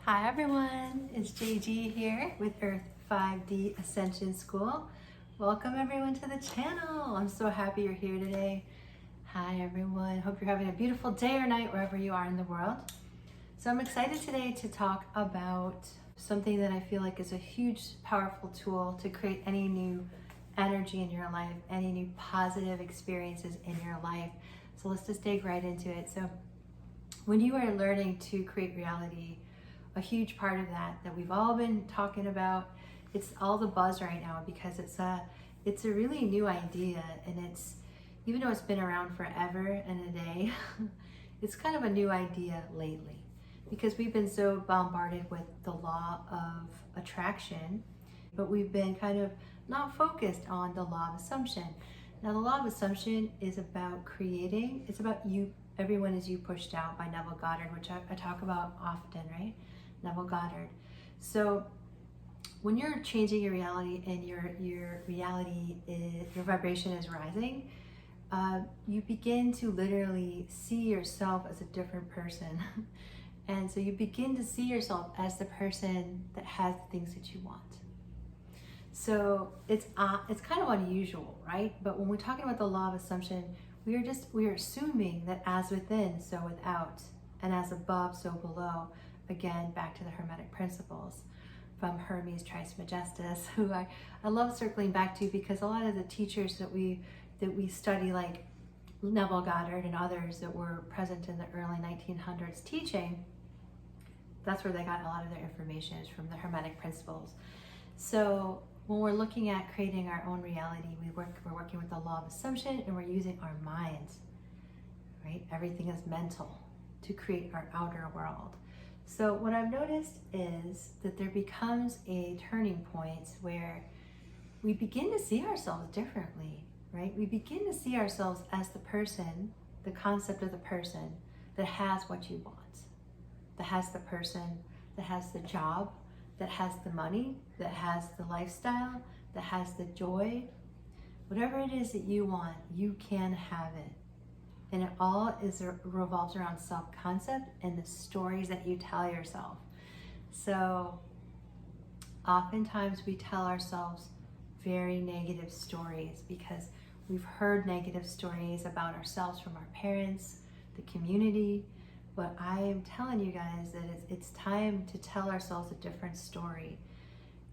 Hi everyone, it's JG here with EARTH-5D Ascension School. Welcome everyone to the channel. I'm so happy you're here today. Hi everyone, hope you're having a beautiful day or night wherever you are in the world. So I'm excited today to talk about something that I feel like is a huge, powerful tool to create any new energy in your life, any new positive experiences in your life. So let's just dig right into it. So when you are learning to create reality, a huge part of that we've all been talking about, it's all the buzz right now because it's a really new idea, and it's, even though it's been around forever and a day, it's kind of a new idea lately because we've been so bombarded with the law of attraction, but we've been kind of not focused on the law of assumption. Now the law of assumption is about creating, it's about you, everyone is you pushed out by Neville Goddard, which I talk about often, right? Neville Goddard. So when you're changing your reality and your reality is, your vibration is rising, you begin to literally see yourself as a different person. And so you begin to see yourself as the person that has the things that you want. So it's kind of unusual, right? But when we're talking about the law of assumption, we are assuming that as within, so without, and as above, so below. Again, back to the Hermetic principles from Hermes Trismegistus, who I love circling back to because a lot of the teachers that we study, like Neville Goddard and others that were present in the early 1900s teaching, that's where they got a lot of their information, is from the Hermetic principles. So when we're looking at creating our own reality, we're working with the law of assumption, and we're using our minds, right? Everything is mental to create our outer world. So what I've noticed is that there becomes a turning point where we begin to see ourselves differently, right? We begin to see ourselves as the person, the concept of the person that has what you want, that has the person, that has the job, that has the money, that has the lifestyle, that has the joy. Whatever it is that you want, you can have it. And it all revolves around self-concept and the stories that you tell yourself. So oftentimes we tell ourselves very negative stories because we've heard negative stories about ourselves from our parents, the community. But I am telling you guys that it's time to tell ourselves a different story.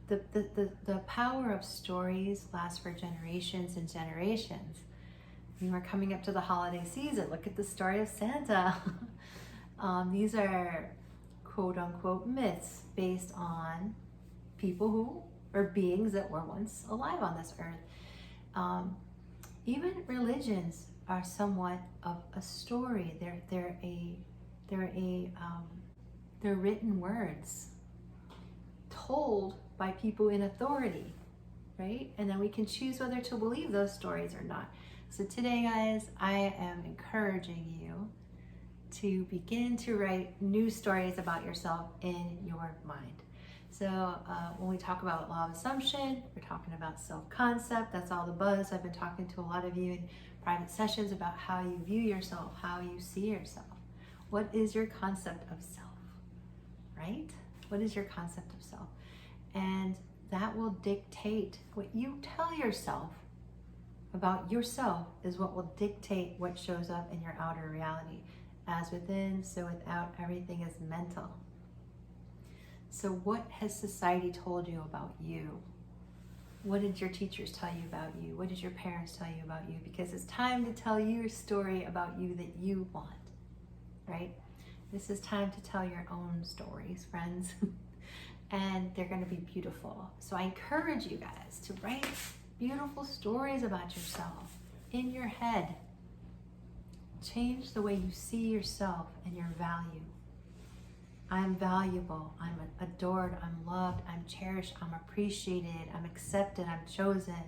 The power of stories lasts for generations and generations. We're coming up to the holiday season. Look at the story of Santa. These are quote unquote myths based on people who are beings that were once alive on this earth. Even religions are somewhat of a story. They're written words told by people in authority, right? And then we can choose whether to believe those stories or not. So today, guys, I am encouraging you to begin to write new stories about yourself in your mind. So when we talk about law of assumption, we're talking about self-concept. That's all the buzz. I've been talking to a lot of you in private sessions about how you view yourself, how you see yourself. What is your concept of self, right? What is your concept of self? And that will dictate what you tell yourself about yourself, is what will dictate what shows up in your outer reality. As within, so without, everything is mental. So what has society told you about you? What did your teachers tell you about you? What did your parents tell you about you? Because it's time to tell your story about you that you want, right? This is time to tell your own stories, friends. And they're going to be beautiful. So I encourage you guys to write beautiful stories about yourself in your head. Change the way you see yourself and your value. I'm valuable, I'm adored, I'm loved, I'm cherished, I'm appreciated, I'm accepted, I'm chosen,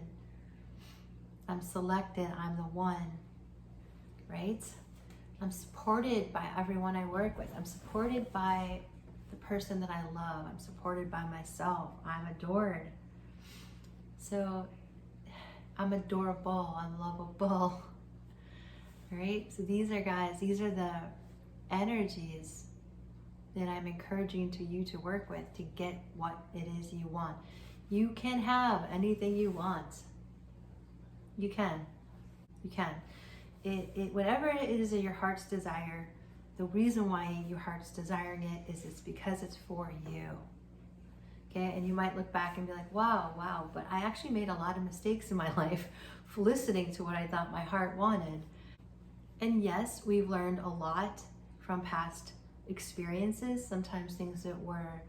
I'm selected, I'm the one, right? I'm supported by everyone I work with. I'm supported by the person that I love. I'm supported by myself. I'm adored. So I'm adorable, I'm lovable, right? So these are, guys, these are the energies that I'm encouraging you to work with to get what it is you want. You can have anything you want. You can. You can. Whatever it is your heart's desire, the reason why your heart's desiring it is it's because it's for you. Okay, and you might look back and be like, wow, but I actually made a lot of mistakes in my life listening to what I thought my heart wanted. And yes, we've learned a lot from past experiences, sometimes things that were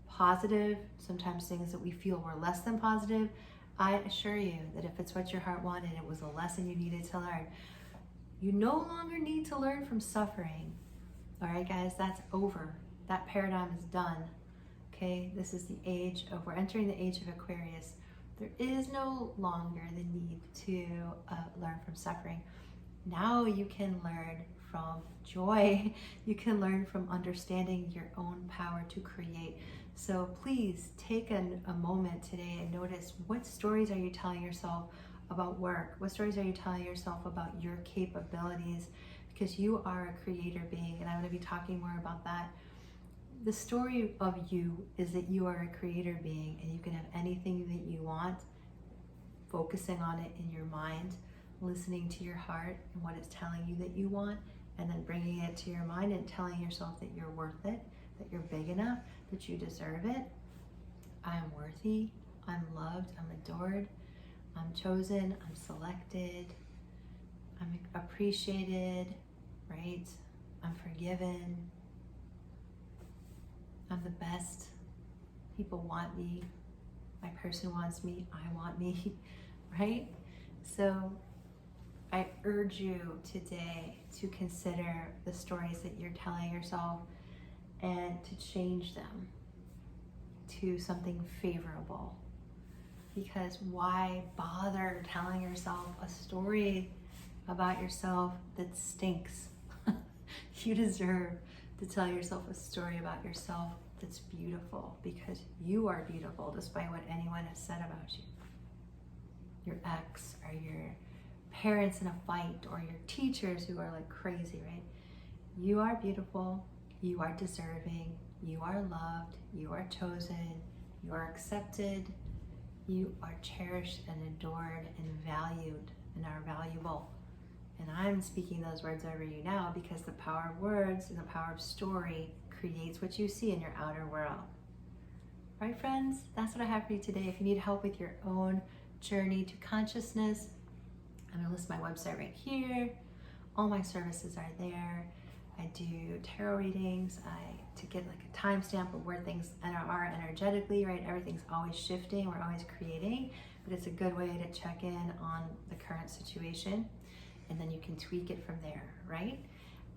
positive, sometimes things that we feel were less than positive. I assure you that if it's what your heart wanted, it was a lesson you needed to learn. You no longer need to learn from suffering. All right, guys, that's over. That paradigm is done. Okay, this is the age of, we're entering the age of Aquarius. There is no longer the need to learn from suffering. Now you can learn from joy. You can learn from understanding your own power to create. So please take a moment today and notice, what stories are you telling yourself about work? What stories are you telling yourself about your capabilities? Because you are a creator being, and I'm going to be talking more about that. The story of you is that you are a creator being, and you can have anything that you want, focusing on it in your mind, listening to your heart and what it's telling you that you want, and then bringing it to your mind and telling yourself that you're worth it, that you're big enough, that you deserve it. I'm worthy, I'm loved, I'm adored, I'm chosen, I'm selected, I'm appreciated, right? I'm forgiven, I'm the best, people want me, my person wants me, I want me, right? So I urge you today to consider the stories that you're telling yourself and to change them to something favorable. Because why bother telling yourself a story about yourself that stinks? You deserve to tell yourself a story about yourself that's beautiful, because you are beautiful despite what anyone has said about you. Your ex, or your parents in a fight, or your teachers who are like crazy, right? You are beautiful, you are deserving, you are loved, you are chosen, you are accepted, you are cherished and adored and valued and are valuable. And I'm speaking those words over you now, because the power of words and the power of story creates what you see in your outer world. Right, friends? That's what I have for you today. If you need help with your own journey to consciousness, I'm going to list my website right here. All my services are there. I do tarot readings. To get like a timestamp of where things are energetically, right? Everything's always shifting. We're always creating, but it's a good way to check in on the current situation, and then you can tweak it from there, right?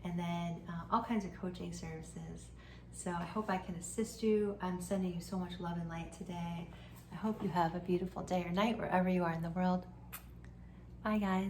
And then all kinds of coaching services. So I hope I can assist you. I'm sending you so much love and light today. I hope you have a beautiful day or night wherever you are in the world. Bye, guys.